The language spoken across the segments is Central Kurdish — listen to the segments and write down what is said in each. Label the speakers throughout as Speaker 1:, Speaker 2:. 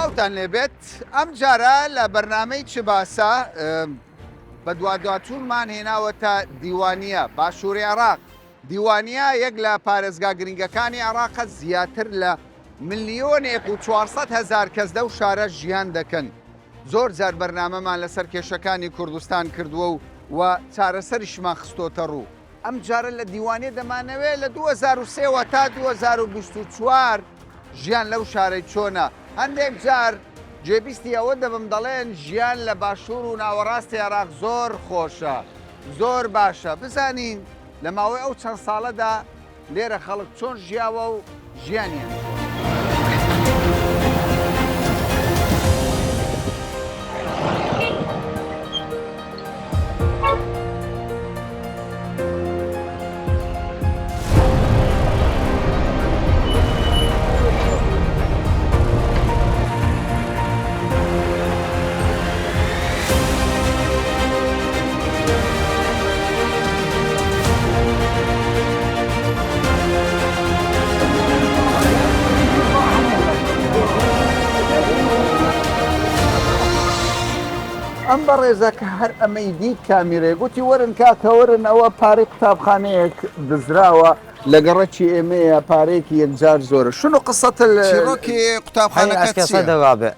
Speaker 1: سلااوتان لێبێت ئەم جارە لە بەرنامەی چ باسە بە دوادواتچوونمان هێناوەتە دیوانیە باشووری عێراق. دیوانیە یەک لە پارێزگا گرنگەکانی عێراقە زیاتر لە 1,400,000 کەس دە و شارە ژیان دەکەن. زۆر جار بەرنامەمان لەسەر کێشەکانی کوردستان کردووە و چارەسەریشمان خستۆتە ڕوو. ئەم جارە لە دیوانێ دەمانەوێت لە 2023 تا 2024 ژیان لەو شارەی چۆنە. هەندێک جار جێبیستی ئەوە دەبم دەڵێن ژیان لە باشوور و ناوەڕاستی عێراق زۆر خۆشە، زۆر باشە. بزانین لە ماوەی ئەو چەند ساڵەدا لێرە خەڵک چۆن ژیاوە و ژیانیان. ئەم بەڕێزە کە هەر ئەمەی دیت کامیرێ گوتی وەرن کاکە وەرن ئەوە پارەی قوتابخانەیەک دزراوە لە گەڕەکی ئێمەیە پارەیەکی یەکجار زۆرە. شنو قسەت چیرۆکی قوتابخانەکەت چییە؟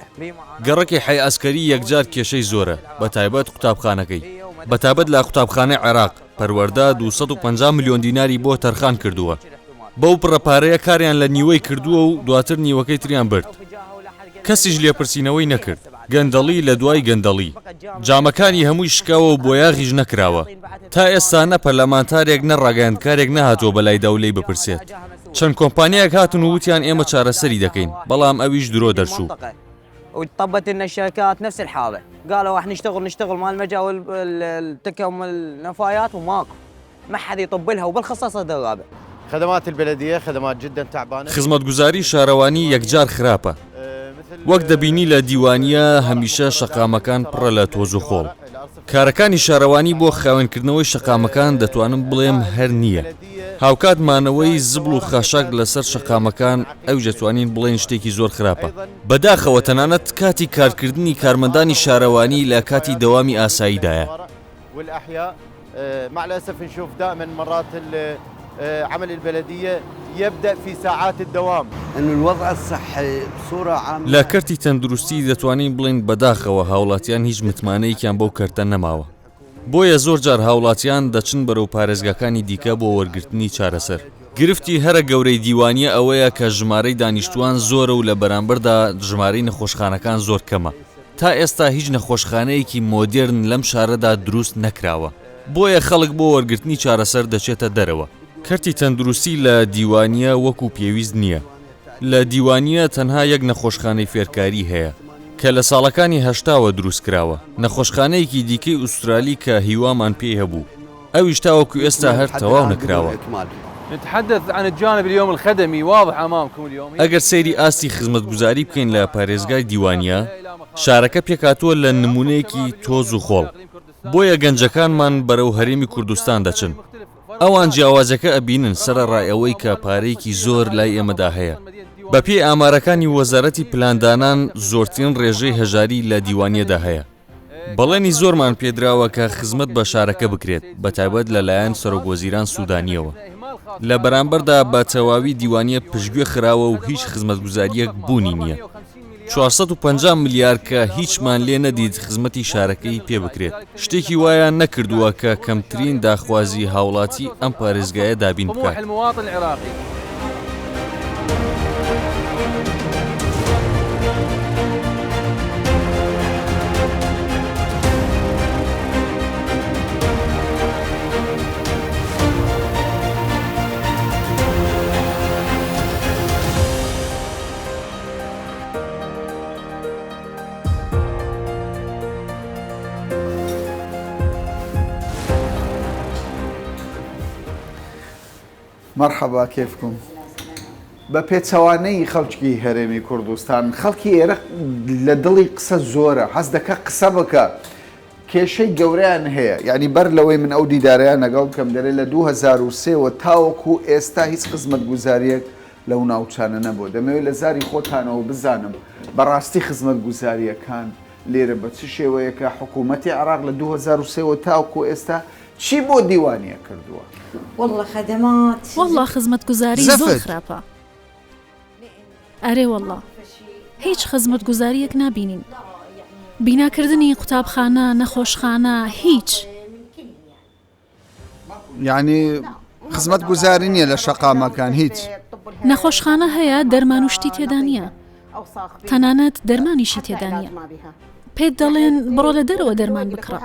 Speaker 2: گەڕەکی حی ئەسکەری یەکجار کێشەی زۆرە بەتایبەت قوتابخانەکەی. بەتابەت لە قوتابخانەی عێراق پەروەردە 250 ملیۆن دیناری بۆ تەرخان کردووە. بەو پڕەپارەیە کاریان لە نیوەی کردووە و دواتر نیوەکەی تریان برد. کەسیش لێپرسینەوەی نەکرد. گەندەڵی لە دوای گەندەڵی جامەکانی هەمووی شکاوە و بۆیاغیش نەکراوە. تا ئێستا نە پەرلەمانتارێک نە ڕاگەیاندکارێک نەهاتۆ بەلای دەولەی بپرسێت. چەند کۆمپانیایەک هاتن و وتیان ئێمە چارەسەری دەکەین، بەڵام ئەویش درۆ دەرچوو.
Speaker 3: وطبت لنا الشركات نفس الحاله، قالوا راح نشتغل مال المجا والتكم النفايات وماكو ما حد يطب لها وبالخصاص الرابع.
Speaker 4: خدمات البلديه خدمات جدا تعبانه.
Speaker 2: خزمەتگوزاری شارەوانی یەکجار خراپە. وەک دەبینی لە دیوانیە هەمیشە شەقامەکان پڕە لە تۆز و خۆڵ. کارەکانی شارەوانی بۆ خاوێنکردنەوەی شەقامەکان دەتوانم بڵێم هەر نییە. هاوکاتمانەوەی زبڵ و خاشاک لەسەر شەقامەکان ئەو دەتوانین بڵێن شتێکی زۆر خراپە. بەداخەوە تەنانەت کاتی کارکردنی کارمەندانی شارەوانی لە کاتی دەوامی ئاساییدایە.
Speaker 4: مع الأسف نشوف دائما مرات عمل البلدية يبدأ في ساعات الدوام.
Speaker 5: إنه الوضع الصحي بصورة عامة
Speaker 2: لە کەرتی تەندروستی دەتوانین بڵین بەداخەوە هاوڵاتیان هیچ متمانەیەکیان بەو کەرتە نەماوە. بۆیە زۆر جار هاوڵاتیان دەچن بەرەو پارێزگاکانی دیکە بۆ وەرگرتنی چارەسەر. گرفتی هەرە گەورەی دیوانیە ئەوەیە کە ژمارەی دانیشتوان زۆرە و لە بەرامبەردا ژمارەی نەخۆشخانەکان زۆر کەمە. تا ئێستا هیچ نەخۆشخانەیەکی مۆدێرن لەم شارەدا دروست نەکراوە. بۆیە خەڵک بۆ وەرگرتنی چارەسەر دەچێتە دەرەوە. کەرتی تەندروستی لە دیوانیە وەکو پێویست نییە. لە دیوانیە تەنها یەک نەخۆشخانەی فێرکاری هەیە کە لە ساڵەکانی هەشتاوە دروست کراوە. نەخۆشخانەیەکی دیکەی ئوسترالی کە هیوامان پێی هەبوو ئەویش تاوەکو ئێستا هەر تەواو نەکراوە.
Speaker 6: نتحدث عن الجانب اليوم الخدمي واضح أمامكم اليوم.
Speaker 2: ئەگەر سەیری ئاستی خزمەتگوزاری بکەین لە پارێزگای دیوانیە شارەکە پێکاتووە لە نمونەیەکی تۆز و خۆڵ. بۆیە گەنجەکانمان بەرەو هەرێمی کوردستان دەچن. ئەوان جیاوازەکە ئەبینن سەرەڕای ئەوەی کە پارەیەکی زۆر لای ئێمەدا هەیە. بەپێی ئامارەکانی وەزارەتی پلاندانان زۆرترین ڕێژەی هەژاری لە دیوانیەدا هەیە. بەڵێنی زۆرمان پێدراوە کە خزمەت بە شارەکە بکرێت بەتایبەت لەلایەن سەرۆکوەزیران سوودانیەوە. لە بەرامبەردا بە تەواوی دیوانیە پشتگوێ خراوە و هیچ خزمەتگوزاریەک بوونی نییە. 450 ملیار کە هیچمان لێ نەدید خزمەتی شارەکەی پێ بکرێت. شتێکی وایە نەکردووە کە کەمترین داخوازی هاوڵاتی ئەم پارێزگایە دابین بکات.
Speaker 1: مرحبا كيفكم؟ بە پێچەوانەی خەڵکی هەرێمی کوردستان خەڵکی ئێرە لە دڵی قسە زۆرە حەز دەکە قسە بکە کێشەی گەورەیان هەیە یعنی بەر لەوەی من ئەو دیدارەیان لەگەڵ کەم دەرێت لە 2023 تاوەکو ئێستا هیچ خزمەتگوزاریەک لەو ناوچانە نەبوو دەمەوێت لە زاری خۆتانەوە بزانم بەڕاستی خزمەت گوزاریەکان لێرە بە چ شێوەیەکە حکوومەتی عراق لە 2023 تاوکو ئێستا چی بۆ دیوانیە کردووە؟
Speaker 7: والله خزمەت گوزاری
Speaker 1: زەفت.
Speaker 7: زۆر خراپە. ئەرێ والله هیچ خزمەت گوزاریەک نابینین. بیناکردنی قوتابخانە نەخۆشخانە هیچ.
Speaker 1: یعنی خزمەت گوزاری نییە لە شەقامەکان هیچ.
Speaker 7: نەخۆشخانە هەیە دەرمان و شتی تێدا نییە. تەنانەت دەرمانیشی تێدا نییە. پێت دەڵێن بڕۆ لە دەرەوە دەرمان بکڕە.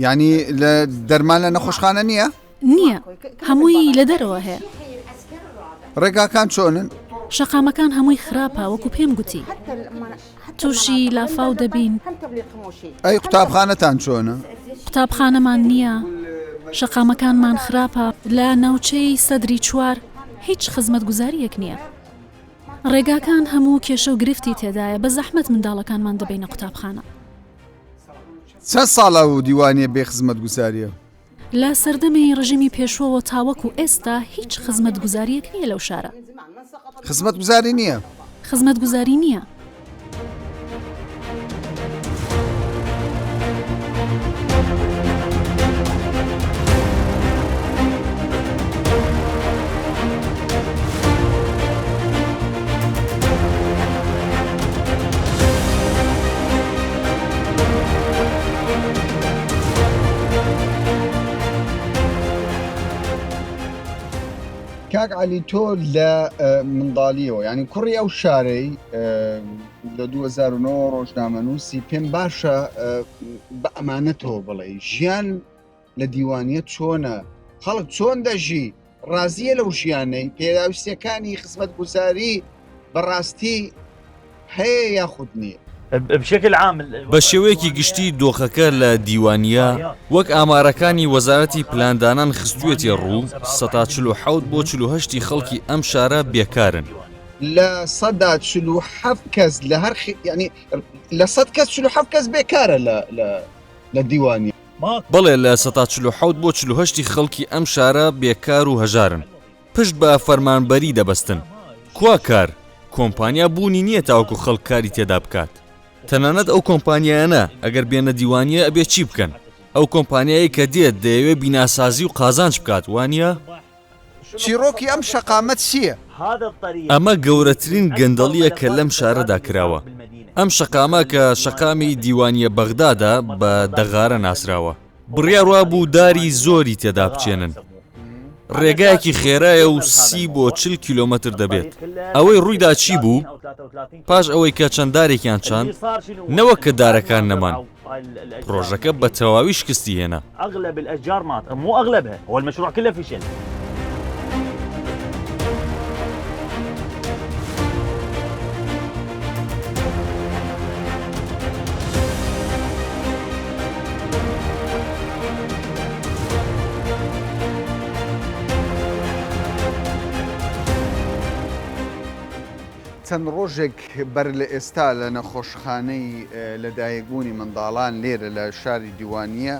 Speaker 1: یعنی لە دەرمان لە نەخۆشخانە نییە؟
Speaker 7: نییە هەمووی لە دەرەوە هەیە.
Speaker 1: ڕێگاکان چۆنن؟
Speaker 7: شەقامەکان هەمووی خراپە وەکو پێم گوتی. تووشی لافاو دەبین.
Speaker 1: ئەی قوتابخانەتان چۆنە؟
Speaker 7: قوتابخانەمان نییە. شەقامەکانمان خراپە لە ناوچەی سەدری چوار هیچ خزمەت گوزاریەک نییە. ڕێگاکان هەموو کێشە و گرفتی تێدایە بە زەحمەت منداڵەکانمان دەبینە قوتابخانە.
Speaker 1: چەند ساڵە و دیوانیە بێ خزمەت گوزاریە؟
Speaker 7: لە سەردەمی ڕژیمی پێشوەوە تاوەکو ئێستا هیچ خزمەت گوزاریەک نییە لەو شارە.
Speaker 1: خزمەت گوزاری نییە؟
Speaker 7: خزمەت گوزاری نییە.
Speaker 1: کاک عەلی تۆ لە منداڵیەوە یعنی کوڕی ئەو شارەی لە 2009 ڕۆژنامەنووسی پێم باشە بە ئەمانەتەوە بڵێ ژیان لە دیوانیە چۆنە؟ خەڵک چۆن دەژی؟ ڕازیە لەو ژیانەی پێداویستیەکانی خزمەت گوزاری بەڕاستی هەیە یاخود نییە؟
Speaker 8: بشكل عام
Speaker 2: بە شێوەیەکی گشتی دۆخەکە لە دیوانیە وەک ئامارەکانی وەزارەتی پلاندانان خستوێتی ڕوو 147 بۆ 48 خەڵکی ئەم شارە بێکارن.
Speaker 1: لە 147 کەس لە هەر ینی لە 100 کەس 47 کەس بێکارە لە دیوانی.
Speaker 2: بەڵێ لە 147 بۆ 48 خەڵکی ئەم شارە بێکار و هەژارن. پشت بە فەرمانبەری دەبەستن. کوا کار؟ کۆمپانیا بوونی نییە تاوەکو خەڵک کاری تێدا بکات. تەنانەت ئەو کۆمپانیایانە ئەگەر بێنە دیوانیە ئەبێ چی بکەن؟ ئەو کۆمپانیایی کە دێت دەیەوێت بیناسازی و قازانج بکات وانە؟
Speaker 1: چیرۆکی ئەم شەقامەت چییە؟
Speaker 2: ئەمە گەورەترین گەندەڵیە کە لەم شارەدا کراوە. ئەم شەقامە کە شەقامی دیوانیە بەغدادا بە دەغارە ناسراوە. بڕیاروا بوو داری زۆری تێدا بچێنن. ڕێگایەکی خێرایە و 30 بۆ 40 کیلۆمەتر دەبێت. ئەوەی ڕوویدا چی بوو؟ پاش ئەوەی کە چەنددارێکیان چاند نەوەک کە دارەکان نەمان. پرۆژەکە بە تەواوی شکستی هێنا.
Speaker 8: اغلب الاشجار مات مو اغلبها هو المشروع كله فشل.
Speaker 1: چەند ڕۆژێک بەر لە ئێستا لە نەخۆشخانەی لەدایکبوونی منداڵان لێرە لە شاری دیوانیە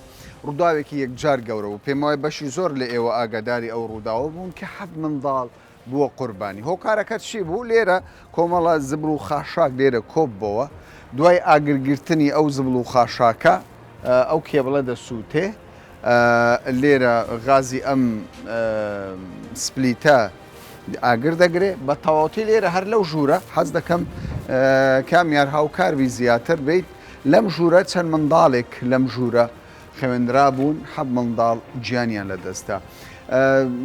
Speaker 1: ڕووداوێکی یەکجار گەورە و پێم وایە بەشی زۆر لە ئێوە ئاگاداری ئەو ڕووداوە بوون کە 7 منداڵ بووە قوربانی. هۆکارەکە چی بوو؟ لێرە کۆمەڵە زبل و خاشاک لێرە کۆب بووە دوای ئاگرگرتنی ئەو زبل و خاشاکە ئەو کێبڵە دەسووتێ لێرە غازی ئەم سپلیتە ئاگر دەگرێ بە تەواوەتی لێرە هەر لەو ژوورە حەز دەکەم کامیار هاوکاروی زیاتر بیت لەم ژوورە چەند منداڵێک لەم ژوورە خوێندرا بوون 7 منداڵ گیانیان لەدەستا.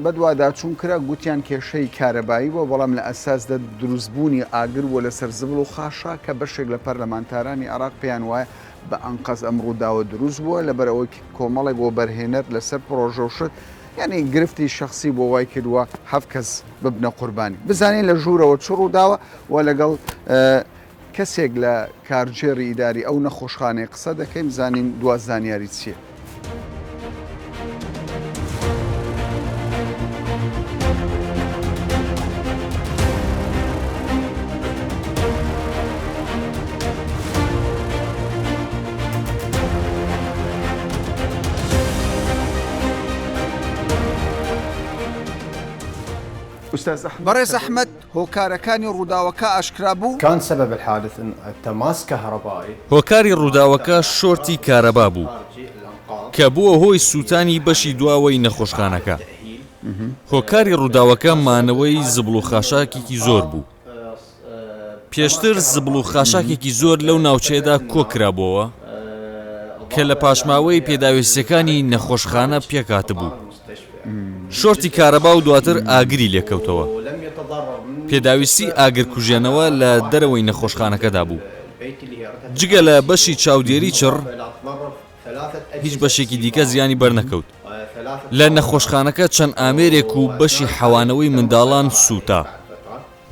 Speaker 1: بەدوادا چوون کرا گوتیان کێشەی کارەبایی بۆ بەڵام لە ئەساسدا دروستبوونی ئاگر وە لەسەر زبل و خاشا کە بەشێک لە پەرلەمانتارانی عراق پێیان وایە بە ئەنقەز ئەم ڕووداوە دروست بووە لەبەر ئەوەی کۆمەڵێک بۆ بەرهێنەر لەسەر پرۆژە و شت یعنی گرفتی شخصی بۆ وای کردووە 7 کەس ببنە قوربانی. بزانین لە ژوورەوە چ ڕووداوە و لەگەڵ کەسێک لە کارجێڕی ئیداری ئەو نەخۆشخانەی قسە دەکەین بزانین دوازانیاری چییە. بەڕێز ئەحمەد هۆکارەکانی ڕووداوەکە ئاشکرا بوو.
Speaker 9: كان سبب الحادث تماس كهربائي
Speaker 2: هۆکاری ڕووداوەکە شۆرتی کارەبا بوو کە بووە هۆی سووتانی بەشی دواوەی نەخۆشخانەکە. هۆکاری ڕووداوەکە مانەوەی زبڵ و خاشاکێکی زۆر بوو. پێشتر زبڵ و خاشاکێکی زۆر لەو ناوچەیەدا کۆکرابووەوە کە لە پاشماوەی پێداویستەکانی نەخۆشخانە پێکات بوو. شۆرتی کارەبا و دواتر ئاگری لێکەوتەوە. پێداویستی ئاگرکوژێنەوە لە دەرەوەی نەخۆشخانەکەدا بوو. جگە لە بەشی چاودێری چڕ هیچ بەشێکی دیکە زیانی بەرنەکەوت. لە نەخۆشخانەکە چەند ئامێرێک و بەشی حەوانەوەی منداڵان سووتا.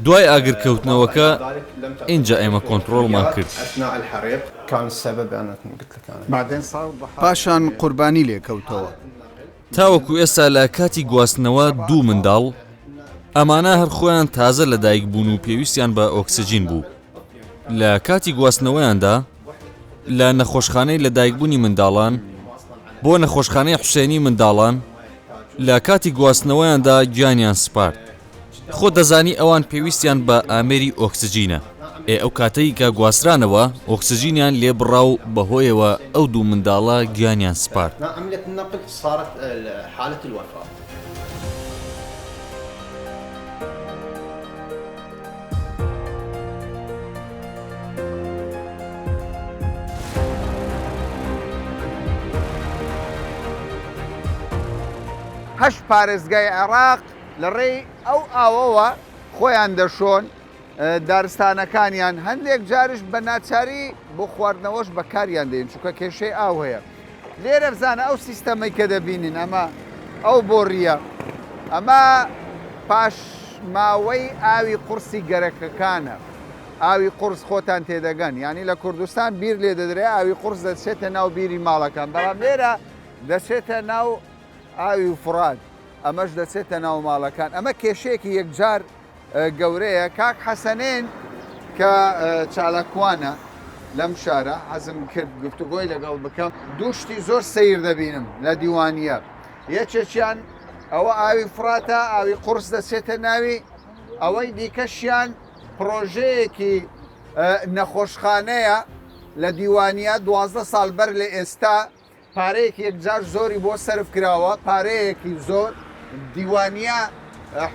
Speaker 2: دوای ئاگرکەوتنەوەکە اینجا ئێمە کۆنتترۆڵمان کرد.
Speaker 9: كان السبب أنا قلت لك أنا
Speaker 1: پاشان قوربانی لێکەوتەوە.
Speaker 2: تاوەکو ئێستا لە کاتی گواستنەوە دوو منداڵ ئەمانە هەر خۆیان تازە لە دایک بوون و پێویستیان بە ئۆکسسیجین بوو. لە کاتی گواستنەوەیاندا لە نەخۆشخانەی لە دایکبوونی منداڵان بۆ نەخۆشخانەی حوسێنی منداڵان لە کاتی گواستنەوەیاندا گیانیان سپارد. خۆ دەزانی ئەوان پێویستیان بە ئامێری ئۆکسسیجینە. ئەو کاتەی کە گواسترانەوە ئۆکسسیجینیان لێ بڕا و بەهۆیەوە ئەو دوو منداڵە گیانیان سپارد.
Speaker 4: عملية النقل صارت حالة الوفاة.
Speaker 1: هەشت پارێزگای عێراق لە ڕێی ئەو ئاوەوە خۆیان دەشۆن دارستانەکانیان هەندێک جارش بە ناچاری بۆ خواردنەوەش بەکاریان دێن چونکە کێشەی ئاو هەیە. لێرە بزانە ئەو سیستەمەی کە دەبینین ئەمە ئەو بۆڕیە ئەمە پاشماوەی ئاوی قورسی گەرەکەکانە. ئاوی قورس خۆتان تێدەگەن ینی لە کوردستان بیر لێ دەدرێت ئاوی قورس دەچێتە ناو بیری ماڵەکان بەڵام لێرە دەچێتە ناو ئاوی و فراد ئەمەش دەچێتە ناو ماڵەکان. ئەمە کێشەیەکی یەکجار گەورەیە. کاک حەسەنێن کە چالاکوانە لەم شارە حەزم کرد گفتوگۆی لەگەڵ بکەم. دووشتی زۆر سیر دەبینم لە دیوانیە. یەکێکیان ئەوە ئاوی فراتە ئاوی قورس دەچێتە ناوی، ئەوەی دیکەشیان پرۆژەیەکی نەخۆشخانەیە لە دیوانیە 12 ساڵ بەر لە ئێستا پارەیەکی یەکجار زۆری بۆ سەرف کراوە. پارەیەکی زۆر دیوانیە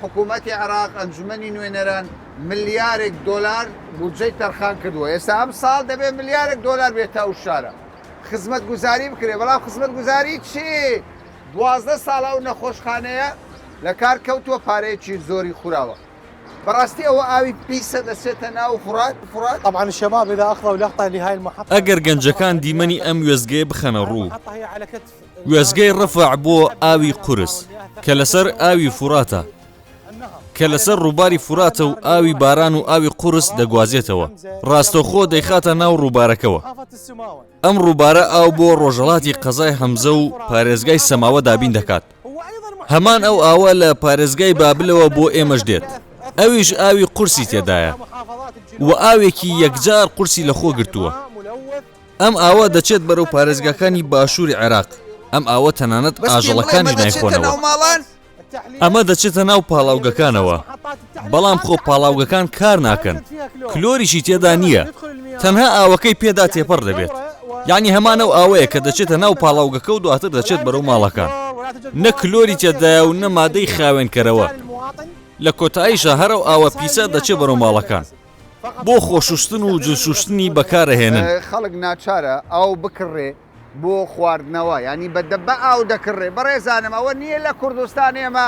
Speaker 1: حکوومەتی عێراق ئەنجومەنی نوێنەران ملیارێک دۆلار بودجەی تەرخان کردووە. ئێستا ئەم ساڵ دەبێت ملیارێک دۆلار بێتە ئەو شارە خزمەت گوزاری بکرێ. بەڵام خزمەت گوزاری چی؟ 12 ساڵ ئەو نەخۆشخانەیە لە کار کەوتووە پارەیەکی زۆری خوراوە. بەڕاستی ئەوە ئاوی پیسە دەچێتە ناو فرات.
Speaker 4: طبعا الشباب إذا أخذوا لقطة لهاي المحطة
Speaker 2: ئەگەر گەنجەکان دیمەنی ئەم وێزگەیە بخەنە ڕوو، وێزگەی ڕەفع بۆ ئاوی قورس کە لەسەر ئاوی فراتە کە لەسەر ڕووباری فراتە و ئاوی باران و ئاوی قورس دەگوازێتەوە. ڕاستەوخۆ دەیخاتە ناو ڕووبارەکەەوە. ئەم ڕووبارە ئاو بۆ ڕۆژەڵاتی قەزای هەمزە و پارێزگای سەماوە دابین دەکات. هەمان ئەو ئاوە لە پارێزگای بابلەوە بۆ ئێمەش دێت. ئەویش ئاوی قورسی تێدایە و ئاوێکی یەکجار قورسی لە خۆ گرتووە. ئەم ئاوە دەچێت بەرەو پارێزگاکانی باشووری عێراق. ئەم ئاوە تەنانەت ئاژەڵەکانی نایخۆنەوە. ئەمە دەچێتە ناو پاڵاوگەکانەوە. بەڵام خۆ پاڵاوگەکان کار ناکەن، کلۆریشی تێدا نییە، تەنها ئاوەکەی پێدا تێپەڕ دەبێت. یعنی هەمان ئەو ئاوەیە کە دەچێتە ناو پاڵاوگەکە و دواتر دەچێت بەرەو ماڵەکان. نە کلۆری تێدایە و نە مادەی خاوێنکەرەوە. لە کۆتاییشە هەرەو ئاوە پیسە دەچێت بەرەو ماڵەکان بۆ خۆشوشتن و جلسوشتنی بەکارەهێنن.
Speaker 1: خەڵک ناچارە ئاو بکڕێ بۆ خواردنەوە، ینی بەدەبە ئاو دەکڕێ. بەڕێزانم ئەوە نییە لە کوردستان ئێمە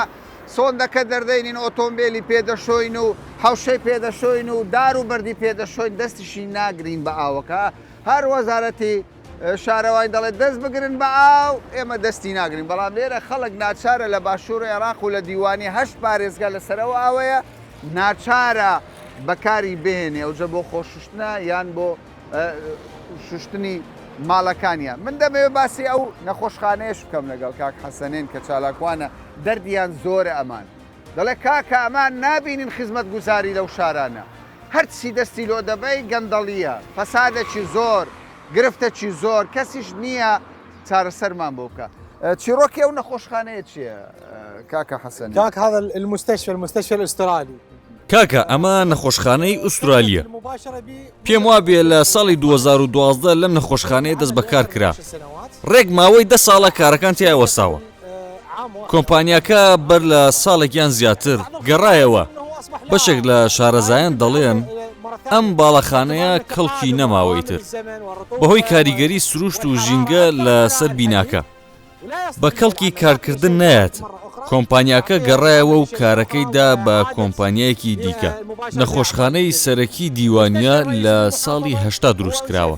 Speaker 1: سۆندەکە دەردەینین ئۆتۆمبیلی پێدەشۆین و هەوشەی پێدەشۆین و دار و بەردی پێدەشۆین دەستیشی ناگرین بە ئاوەکە. هەر وەزارەتی شارەوای دەڵێت دەست بگرن بە ئاو، ئێمە دەستی ناگرین. بەڵام لێرە خەڵک ناچارە لە باشووری عێراق و لە دیوانی 8 پارێزگا لەسەرەوە ئاوەیە ناچارە بەکاری بهێنێ ئەوجە بۆ خۆششتنە یان بۆ شوشتنی ماڵەکانیان. من دەمەوێت باسی ئەو نەخۆشخانەیەش بکەم لەگەڵ کاک حەسەنێن کە چالاکوانە دەردیان زۆرە. ئەمان دەڵێ کاکە ئەمان نابینین خزمەت گوزاری لەو شارانە، هەرچی دەستی لۆ دەبەی گەندەڵیە، فەسادێکی زۆر، گرفتەکی زۆر، کەسیش نییە چارەسەرمان بۆ بکە. چیرۆکی ئەو نەخۆشخانەیە چییە كاكا حسن
Speaker 10: كاك هذا المستشفى الاسترالي
Speaker 2: کاکە ئەمە نەخۆشخانەی ئوسترالیە پێم وابێ لە ساڵی 2012 لەم نەخۆشخانەیە دەست بەکار کرا ڕێک ماوەی 10 ساڵە کارەکان تیا وەستاوە کۆمپانیاکە بەر لە ساڵێکیان زیاتر گەڕایەوە بەشێک لە شارەزایان دەڵێن ئەم باڵەخانەیە کەڵکی نەماوەیتر بەهۆی کاریگەری سروشت و ژینگە لە سەر بیناکە بە کەڵکی کارکردن نایەت کۆمپانیاکە گەڕایەوە و کارەکەیدا بە کۆمپانیایەکی دیکە نەخۆشخانەی سەرەکی دیوانیە لە ساڵی 80 دروست کراوە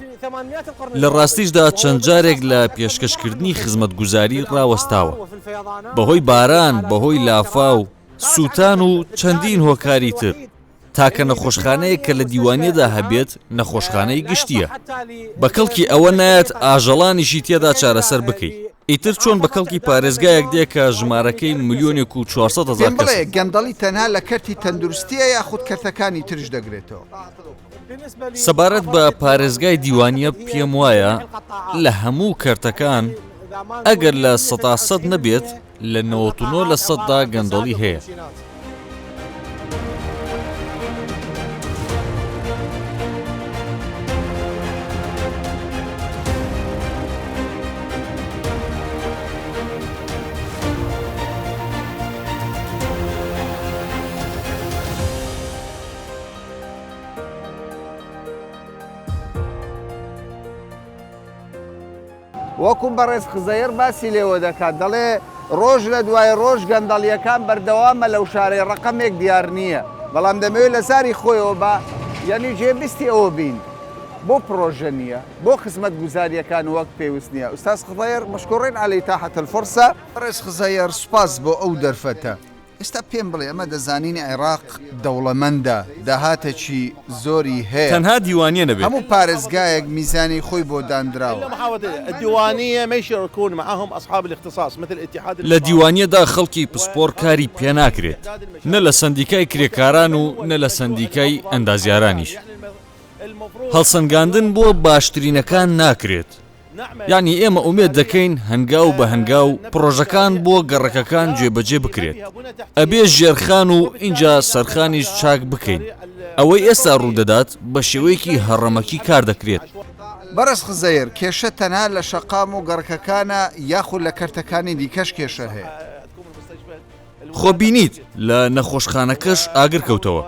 Speaker 2: لە ڕاستیشدا چەند جارێک لە پێشکەشکردنی خزمەتگوزاری ڕاوەستاوە بەهۆی باران بەهۆی لافا و سووتان و چەندین هۆکاری تر تاکە نەخۆشخانەیە کە لە دیوانیەدا هەبێت نەخۆشخانەی گشتیە بە کەڵکی ئەوە نایەت ئاژەڵانیشی تێدا چارەسەر بکەیت ئیتر چۆن بە کەڵکی پارێزگایەک دێک کە ژمارەکەی 1,400,000 کەس
Speaker 1: گەندەڵی تەنها لە کەرتی تەندروستیە یاخود کەرتەکانی ترش دەگرێتەوە
Speaker 2: سەبارەت بە پارێزگای دیوانیە پێم وایە لە هەموو کەرتەکان ئەگەر لە 100% نەبێت لە 99% گەندەڵی هەیە
Speaker 1: وەکو بەڕێز خزەیر باسی لێوە دەکات دەڵێ ڕۆژ لە دوای ڕۆژ گەندەڵیەکان بەردەوامە لەو شارەی ڕقەمێک دیار نییە بەڵام دەمەوێت لە ساری خۆیەوە بە یعنی جێبستی ئەوە بین بۆ پرۆژە نییە بۆ خزمەت گوزاریەکان وەک پێویست نییە ئوستاز خزەیر مشکورین عەلەی تاحەت الفرسە بەڕێز خزەیر سوپاس بۆ ئەو دەرفەتە ئێستا پێم بڵێ ئەمە دەزانین عێراق دەوڵەمەندە داهاتێکی زۆری هەیە
Speaker 2: تەنها دیوانیە نەبێت
Speaker 1: هەموو پارێزگایەک میزانی خۆی بۆ دانراوە
Speaker 2: لە دیوانیەدا خەڵکی پسپۆر کاری پێ ناکرێت نە لە سندیکای کرێکاران و نە لە سندیکای ئەندازیارانیش هەڵسەنگاندن بۆ باشترینەکان ناکرێت یعنی ئێمە ئومێد دەکەین هەنگاو بە هەنگاو پرۆژەکان بۆ گەڕەکەکان جێبەجێ بکرێت ئەبێ ژێرخان و اینجا سەرخانیش چاک بکەین ئەوەی ئێستا ڕوودەدات بە شێوەیەکی هەڕەمەکی کار دەکرێت
Speaker 1: بەڕێز خزەیر کێشە تەنها لە شەقام و گەڕەکەکانە یاخود لە کەرتەکانی دیکەش کێشە هەیە
Speaker 2: خۆ بینیت لە نەخۆشخانەکەش ئاگر کەوتەوە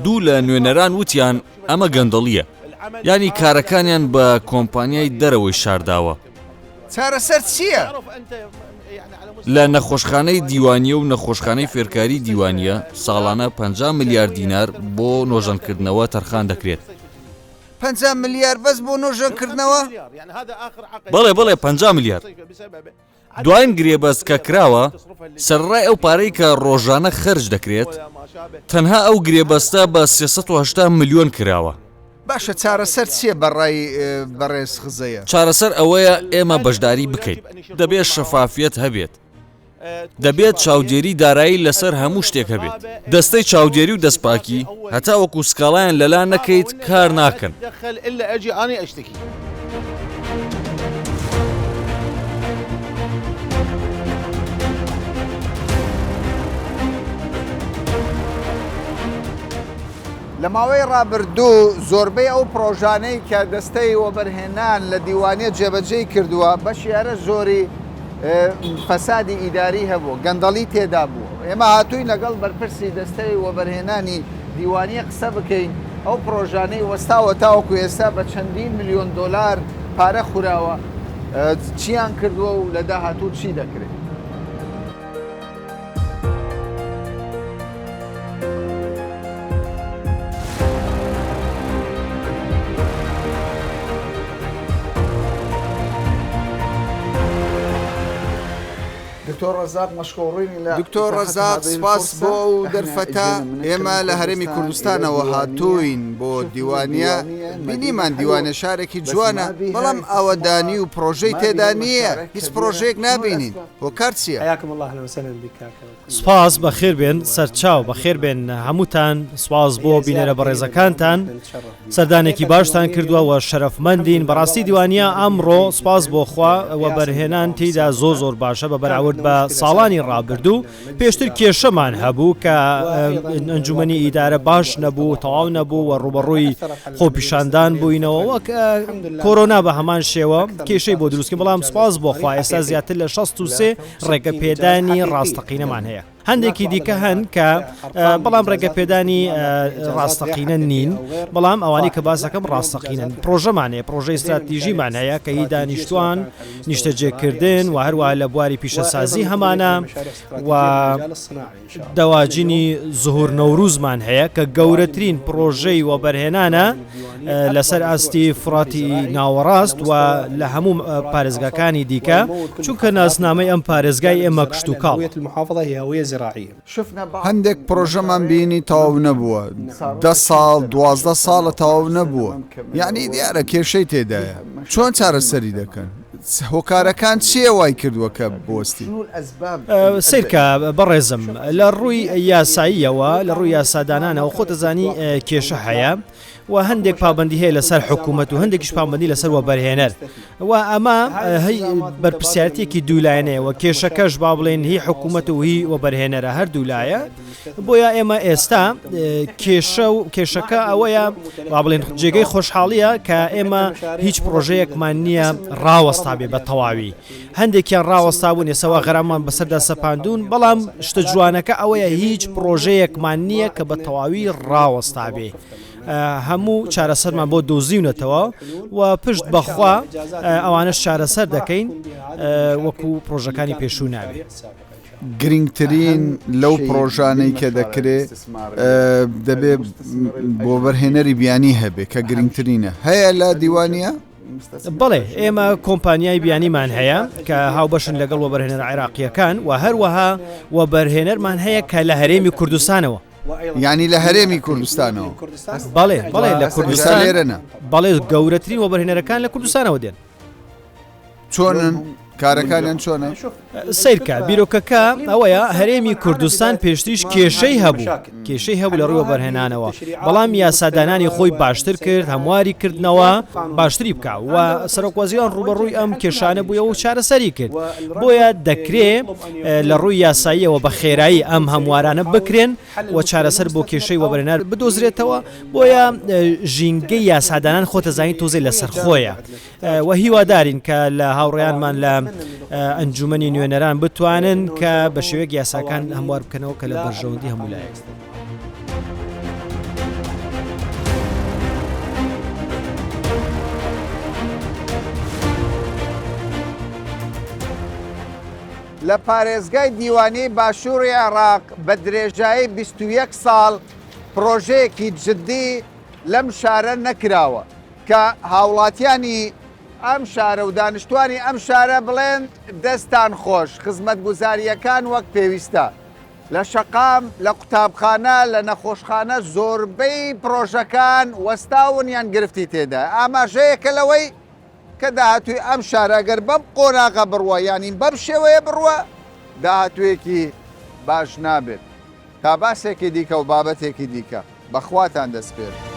Speaker 2: دوو لە نوێنەران وتیان ئەمە گەندەڵیە ینی کارەکانیان بە کۆمپانیای دەرەوەی شارداوە
Speaker 1: چارەسەر چییە؟
Speaker 2: لە نەخۆشخانەی دیوانیە و نەخۆشخانەی فێرکاری دیوانیە ساڵانە 50 ملیار دینار بۆ نۆژەنکردنەوە تەرخان دەکرێت
Speaker 1: 50 ملیار بەس بۆ نۆژەنکردنەوە؟
Speaker 2: بەڵێ 50 ملیار دوایین گرێبەست کە کراوە سەرڕای ئەو پارەی کە ڕۆژانە خەرج دەکرێت تەنها ئەو گرێبەستە بە 380 ملیۆن کراوە
Speaker 1: باشە چارەسەر چییە بەڕای بەڕێز خزەیە؟
Speaker 2: چارەسەر ئەوەیە ئێمە بەشداری بکەین دەبێت شەفافیت هەبێت دەبێت چاودێری دارایی لەسەر هەموو شتێک هەبێت دەستەی چاودێری و دەستپاکی هەتا وەکو سکاڵایان لەلا نەکەیت کار ناکەن
Speaker 1: لە ماوەی ڕابردوو زۆربەی ئەو پرۆژانەی کە دەستەی وەبەرهێنان لە دیوانیە جێبەجێی کردووە بەشیارە زۆری فەسادی ئیداری هەبوو گەندەڵی تێدا بوو ئێمە هاتووی لەگەڵ بەرپرسی دەستەی وەبەرهێنانی دیوانیە قسە بکەین ئەو پرۆژانەی وەستاوە تاوەکو ئێستا بە چەندین ملیۆن دۆلار پارە خوراوە چیان کردووە و لە داهاتوو چی دەکرێت دکتۆر ڕەزاق سپاس بۆ ئەو دەرفەتە ئێمە لە هەرێمی کوردستانەوە هاتووین بۆ دیوانیە بینیمان دیوانە شارێکی جوانە بەڵام ئەوەدانی و پرۆژەی تێدا نییە هیچ پرۆژێک نابینین هۆکار چییە؟
Speaker 11: سپاس بەخێر بێن سەرچاو بەخێر بێن هەمووتان سواز بۆ بینەرە بەڕێزەکانتان سەردانێکی باشتان کردووە و شەرەفمەندین بەڕاستی دیوانیە ئەمڕۆ سپاس بۆ خوا وە بەرهێنان تێیدا زۆر باشە بە بەراورد بە لە ساڵانی ڕابردوو پێشتر کێشەمان هەبوو کە ئەنجومەنی ئیدارە باش نەبوو تەواو نەبوو و ڕوبەڕووی خۆپیشاندان بووینەوە وەک کۆرۆنا بە هەمان شێوە کێشەی بۆ دروستکە بەڵام سپاس بۆ خوا ئێستا زیاتر لە 63 ڕێگەپێدانی ڕاستەقینەمان هەیە هەندێکی دیکە هەن کە بەڵام ڕێگەپێدانی ڕاستەقینە نین بەڵام ئەوانی کە باسەکەم ڕاستەقینن پرۆژەمانەیە پرۆژەی استراتیژیمان هەیە کە هی دانیشتوان نیشتەجێکردن و هەروە لە بواری پیشەسازی هەمانە و دەواجینی زهور نەوروزمان هەیە کە گەورەترین پرۆژەی وەبەرهێنانە لەسەر ئاستی فڕاتی ناوەڕاست و لە هەموو پارێزگاکانی دیکە چونکە ناسنامەی ئەم پارێزگای ئێمە کشت و کاڵ
Speaker 1: هەندێک پرۆژەمان بینی تەواو نەبووە 10 ساڵ 12 ساڵە تەواو نەبووە یعنی دیارە کێشەی تێدایە چۆن چارەسەری دەکەن هۆکارەکان چیە وای کردووە کە بۆستی
Speaker 11: سیرکە بەڕێزم لە ڕووی یاساییەوە لە ڕووی یاسادانانەوە خۆتەزانی کێشە هەیە و هەندێک پابندی هەیە لەسەر حکوومەت و هەندێکیش پابندی لەسەر وەبەرهێنەر و ئەمە بەرپرسیارەتێکی دوولایەنەیە و کێشەکەش با بڵێن هی حکوومەت و هی وەبەرهێنەرە هەر دوولایە بۆیە ئێمە ئێستا کێشەکە ئەوەیە با بڵێن جێگەی خۆشحاڵیە کە ئێمە هیچ پرۆژەیەکمان نییە ڕاوەستا بێ بە تەواوی هەندێکیان ڕاوەستا بوون ێسەوە غەرامان بەسەردا سەپاندون بەڵام شتە جوانەکە ئەوەیە هیچ پرۆژەیەکمان نییە کە بە تەواوی ڕاوەستا بێ هەموو چارەسەرمان بۆ دۆزیونەتەوە و پشت بەخوا ئەوانش چارەسەر دەکەین وەکو پرۆژەکانی پێشوو ناوێت
Speaker 1: گرنگترین لەو پرۆژانەی کە دەکرێت دەبێت بۆ بەرهێنەری بیانی هەبێ کە گرنگترینە هەیە لە دیوانیە؟
Speaker 11: بەڵێ ئێمە کۆمپانیای بیانیمان هەیە کە هاوبەشن لەگەڵ وەبەرهێنەر عێراقیەکان و هەروەها وەبەرهێنەرمان هەیە کە لە هەرێمی کوردستانەوە
Speaker 1: یعنی لە هەرێمی کوردستانەوە
Speaker 11: بەڵێ لە کوردستان
Speaker 1: لێرەنە
Speaker 11: بەڵێ گەورەترین وەبەرهێنەرەکان لە کوردستانەوە دێن
Speaker 1: چۆنن کارەکانیان چۆنە؟
Speaker 11: سیرکە بیرۆکەکە ئەوەیە هەرێمی کوردستان پێشتریش کێشەی هەبوو لە ڕووی وەبەرهێنانەوە بەڵام یاسادانانی خۆی باشتر کرد هەمواری کردنەوە باشتری بکە و سەرۆکوەزیران ڕوبەڕووی ئەم کێشانە بوویەوە و چارەسەری کرد بۆیە دەکرێت لە ڕووی یاساییەوە بە خێرایی ئەم هەموارانە بکرێن و چارەسەر بۆ کێشەی وەبەرهێنەر بدۆزرێتەوە بۆیە ژینگەی یاسادانان خۆتەزانی تۆزێ لەسەر خۆیە و هیوادارین کە لە هاوڕێیانمان لە ئەنجومەنی نوێنەران بتوانن کە بە شێوەیەک یاساکان هەموار بکەنەوە کە لە بەرژەوەندی هەموو لایەک
Speaker 1: لە پارێزگای دیوانی باشووری عێراق بە درێژایی 21 ساڵ پرۆژەیەکی جددی لەم شارە نەکراوە کە هاوڵاتیانی ئەم شارە و دانیشتوانی ئەم شارە بڵێن دەستان خۆش خزمەتگوزاریەکان وەک پێویستە لە شەقام لە قوتابخانە لە نەخۆشخانە زۆربەی پرۆژەکان وەستاون یان گرفتی تێدا ئاماژەیەکە لەوەی کە داهاتووی ئەم شارەگەر بەم قۆناغە بڕوە یانین بەم شێوەیە بڕوە داهاتوویەکی باش نابێت تا باسێکی دیکە و بابەتێکی دیکە بەخواتان دەسپێت.